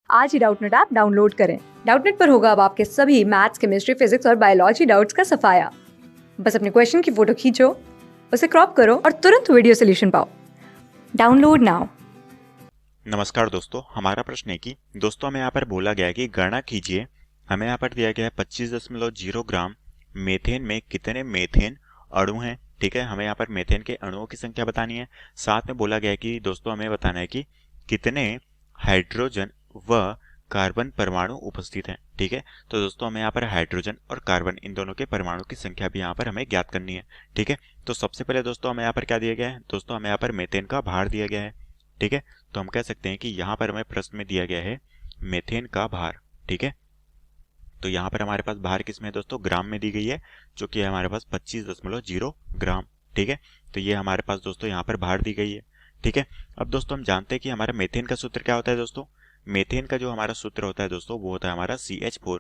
आज ही Doubtnut app download करें। Doubtnut पर होगा अब आपके सभी मैथ्स, केमिस्ट्री, फिजिक्स और बायोलॉजी डाउट्स का सफाया। बस अपने क्वेश्चन की फोटो खींचो, उसे क्रॉप करो और तुरंत वीडियो सोल्यूशन पाओ। Download now. नमस्कार दोस्तों, हमारा प्रश्न है कि दोस्तों हमें यहाँ पर बोला गया है कि गणना कीजिए। हमें यहाँ पर दिया गया है 25.0 ग्राम मेथेन में कितने मेथेन अणु हैं। ठीक है, हमें यहाँ पर मेथेन के अणुओं की संख्या बतानी है। साथ में बोला गया है कि दोस्तों हमें बताना है कि कितने हाइड्रोजन व कार्बन परमाणु उपस्थित हैं। ठीक है, तो दोस्तों हमें यहाँ पर हाइड्रोजन और कार्बन इन दोनों के परमाणु की संख्या भी यहाँ पर हमें ज्ञात करनी है। ठीक है, तो सबसे पहले दोस्तों हमें यहाँ पर क्या दिया गया है, दोस्तों हमें यहाँ पर मेथेन का भार दिया गया है। ठीक है, तो हम कह सकते हैं कि यहाँ पर हमें प्रश्न में दिया गया है मेथेन का भार। ठीक है, तो यहाँ पर हमारे पास भार किस में है दोस्तों, ग्राम में दी गई है, जो कि हमारे पास 25.0 ग्राम। ठीक है, तो ये हमारे पास दोस्तों यहाँ पर भार दी गई है। ठीक है, अब दोस्तों हम जानते हैं कि हमारा मेथेन का सूत्र क्या होता है दोस्तों। मेथेन का जो हमारा सूत्र होता है दोस्तों, वो होता है हमारा CH4।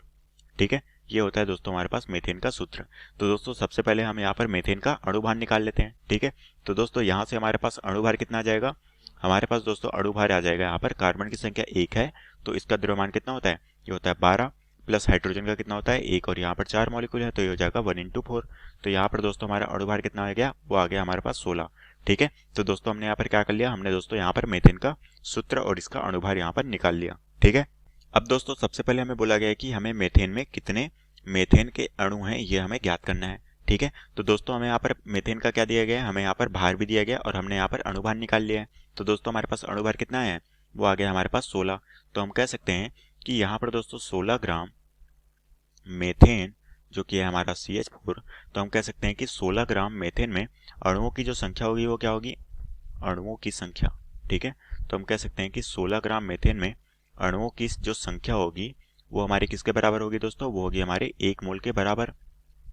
ठीक है, ये होता है दोस्तों हमारे पास मेथेन का सूत्र। तो दोस्तों सबसे पहले हम यहाँ पर मेथेन का अणुभार निकाल लेते हैं। ठीक है, तो दोस्तों यहाँ से हमारे पास अणुभार कितना आ जाएगा, हमारे पास दोस्तों अणुभार आ जाएगा, यहाँ पर कार्बन की संख्या 1 है तो इसका द्रव्यमान कितना होता है, ये होता है 12, प्लस हाइड्रोजन का कितना होता है 1, और यहाँ पर 4 मॉलिक्यूल है तो ये हो जाएगा 1 × 4। तो यहाँ पर दोस्तों हमारा अणुभार कितना आ गया, वो आ गया हमारे पास 16। ठीक है, तो दोस्तों हमने यहाँ पर क्या कर लिया, हमने दोस्तों यहाँ पर मेथेन का सूत्र और इसका अणुभार यहाँ पर निकाल लिया। ठीक है, अब दोस्तों सबसे पहले हमें बोला गया है कि हमें मेथेन में कितने मेथेन के अणु हैं ये हमें ज्ञात करना है। ठीक है, तो दोस्तों हमें यहाँ पर मेथेन का क्या दिया गया है, हमें यहाँ पर भार भी दिया गया और हमने यहाँ पर अणुभार निकाल लिया है। तो दोस्तों हमारे पास अणुभार कितना है, वो आ गया हमारे पास 16। तो हम कह सकते हैं कि यहाँ पर दोस्तों 16 ग्राम मेथेन जो कि है हमारा CH4, तो हम कह सकते हैं कि 16 ग्राम मेथेन में अणुओं की जो संख्या होगी वो क्या होगी, अणुओं की संख्या। ठीक है, तो हम कह सकते हैं कि 16 ग्राम मेथेन में अणुओं की जो संख्या होगी वो हमारी किसके बराबर होगी दोस्तों, वो होगी हमारे 1 मोल के बराबर।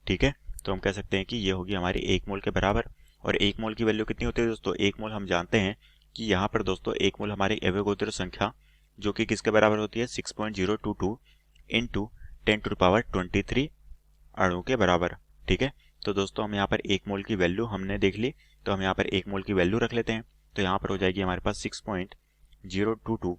ठीक है, तो हम कह सकते हैं कि ये होगी हमारी 1 मोल के बराबर। और 1 मोल की वैल्यू कितनी होती है दोस्तों, 1 मोल हम जानते हैं कि यहाँ पर दोस्तों 1 मोल हमारी एवोगाड्रो संख्या जो कि किसके बराबर होती है, 6.022 इंटू 10⁻23 अणु के बराबर। ठीक है, तो दोस्तों हम यहाँ पर 1 मोल की वैल्यू हमने देख ली, तो हम यहाँ पर 1 मोल की वैल्यू रख लेते हैं। तो यहाँ पर हो जाएगी हमारे पास 6.022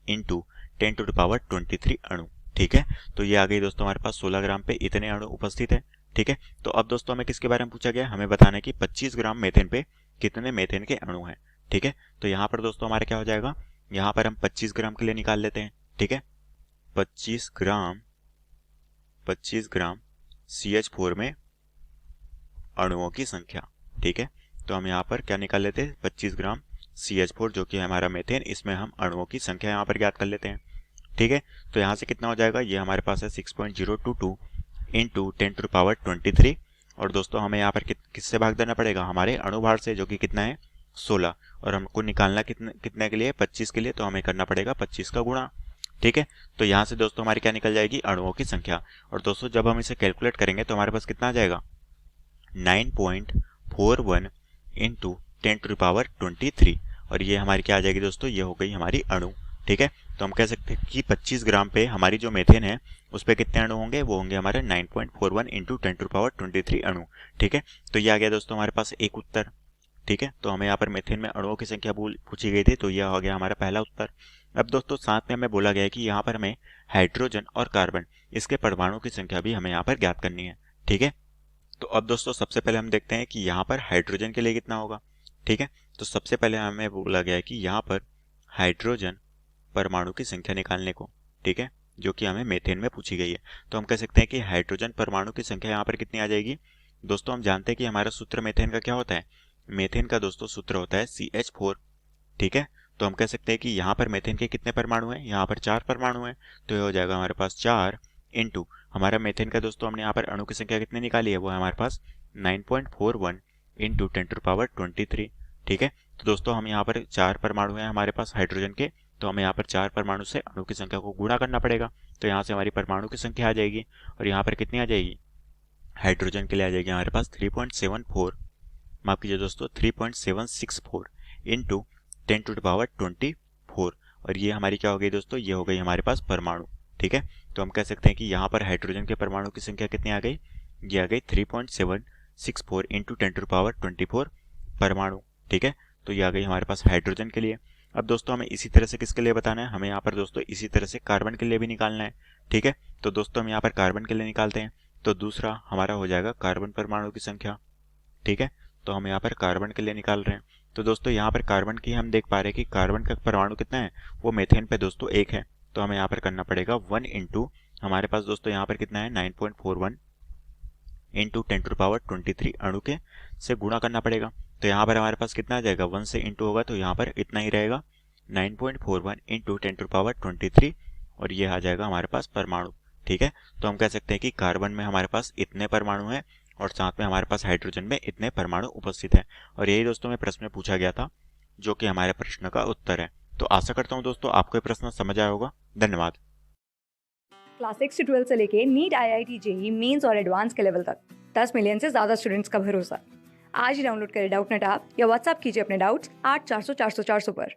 इंटू 10⁻23 अणु। ठीक है, तो ये आ गई दोस्तों हमारे पास 16 ग्राम पे इतने अणु उपस्थित है। ठीक है, तो अब दोस्तों हमें किसके बारे में पूछा गया, हमें बताना है कि 25 ग्राम मेथेन पे कितने मेथेन के अणु हैं। ठीक है, तो यहाँ पर दोस्तों हमारे क्या हो जाएगा, यहाँ पर हम 25 ग्राम के लिए निकाल लेते हैं। ठीक है, 25 ग्राम CH4 में अणुओं की संख्या। ठीक है, तो हम यहाँ पर क्या निकाल लेते हैं, 25 ग्राम CH4 जो कि हमारा मेथेन, इसमें हम अणुओं की संख्या यहाँ पर ज्ञात कर लेते हैं। ठीक है, तो यहाँ से कितना हो जाएगा, ये हमारे पास है 6.022 इंटू 10⁻23, और दोस्तों हमें यहाँ पर किससे भाग देना पड़ेगा, हमारे अणुभार से जो कि कितना है 16, और हमको निकालना कितने के लिए, 25 के लिए, तो हमें करना पड़ेगा 25 का गुणा। ठीक है, तो यहाँ से दोस्तों हमारी क्या निकल जाएगी, अणुओं की संख्या। और दोस्तों जब हम इसे कैलकुलेट करेंगे तो हमारे पास कितना आ जाएगा, 9.41 इंटू 10⁻23, और ये हमारी क्या आ जाएगी दोस्तों, ये हो गई हमारी अणु। ठीक है, तो हम कह सकते हैं कि 25 ग्राम पे हमारी जो मेथेन है उस पर कितने अणु होंगे, वो होंगे हमारे 9.41 इंटू 10⁻23 अणु। ठीक है, तो ये आ गया दोस्तों हमारे पास एक उत्तर। ठीक है, तो हमें यहाँ पर मेथेन में अणुओं की संख्या पूछी गई थी, तो यह हो गया हमारा पहला उत्तर। अब दोस्तों साथ में हमें बोला गया है कि यहाँ पर हमें हाइड्रोजन और कार्बन इसके परमाणु की संख्या भी हमें यहाँ पर ज्ञात करनी है। ठीक है, तो अब दोस्तों सबसे पहले हम देखते हैं कि यहाँ पर हाइड्रोजन के लिए कितना होगा। ठीक है, तो सबसे पहले हमें बोला गया है कि यहाँ पर हाइड्रोजन परमाणु की संख्या निकालने को। ठीक है, जो कि हमें मेथेन में पूछी गई है, तो हम कह सकते हैं कि हाइड्रोजन परमाणु की संख्या यहाँ पर कितनी आ जाएगी। दोस्तों हम जानते हैं कि हमारा सूत्र मेथेन का क्या होता है, मेथेन का दोस्तों सूत्र होता है CH4। ठीक है, तो हम कह सकते हैं कि यहाँ पर मेथेन के कितने परमाणु हैं, यहाँ पर 4 परमाणु हैं, तो ये हो जाएगा हमारे पास 4 इंटू हमारा मेथेन का दोस्तों हमने यहाँ पर अणु की संख्या कितनी निकाली है, वो है हमारे पास 9.41 इंटू 10⁻23। ठीक है, तो दोस्तों हम यहाँ पर 4 परमाणु हैं हमारे पास हाइड्रोजन के, तो हमें यहाँ पर 4 परमाणु से अणु की संख्या को गुणा करना पड़ेगा, तो यहाँ से हमारी परमाणु की संख्या आ जाएगी, और यहाँ पर कितनी आ जाएगी, हाइड्रोजन के लिए आ जाएगी हमारे पास 3.74, माफ कीजिए दोस्तों 3.764 इंटू 10⁻24, और ये हमारी क्या हो गई दोस्तों, ये हो गई हमारे पास परमाणु। ठीक है, तो हम कह सकते हैं कि यहाँ पर हाइड्रोजन के परमाणु की संख्या कितनी आ गई, ये आ गई 3.764 इंटू 10⁻24 परमाणु। ठीक है, तो ये आ गई हमारे पास हाइड्रोजन के लिए। अब दोस्तों हमें इसी तरह से किसके लिए बताना है, हमें यहाँ पर दोस्तों इसी तरह से कार्बन के लिए भी निकालना है। ठीक है, तो दोस्तों हम यहाँ पर कार्बन के लिए निकालते हैं। तो दूसरा हमारा हो जाएगा कार्बन परमाणु की संख्या। ठीक है, तो हम यहाँ पर कार्बन के लिए निकाल रहे हैं। तो दोस्तों यहाँ पर कार्बन की हम देख पा रहे हैं कि कार्बन का परमाणु कितना है, वो मेथेन पे दोस्तों 1 है। तो हमें यहाँ पर करना पड़ेगा 1 इंटू, हमारे पास दोस्तों यहाँ पर कितना है 9.41 इंटू 10⁻23 अणु के से गुणा करना पड़ेगा। तो यहाँ पर हमारे पास कितना आ जाएगा, 1 से इंटू होगा तो यहाँ पर इतना ही रहेगा 9.41 इंटू 10⁻23 और ये आ जाएगा हमारे पास परमाणु। ठीक है, तो हम कह सकते हैं कि कार्बन में हमारे पास इतने परमाणु हैं और साथ में हमारे पास हाइड्रोजन में इतने परमाणु उपस्थित हैं। और यही दोस्तों में प्रश्न में पूछा गया था, जो कि हमारे प्रश्न का उत्तर है। तो आशा करता हूँ दोस्तों आपको ये प्रश्न समझ आया होगा। धन्यवाद। क्लास 6 से 12 से लेके नीट, IIT, JEE मेंस और एडवांस के लेवल तक 10 मिलियन से ज़्यादा स्टूडेंट्स का भरोसा। आज ही डाउनलोड करें डाउटनेट ऐप या व्हाट्सएप कीजिए अपने डाउट्स 8400 400 400 पर।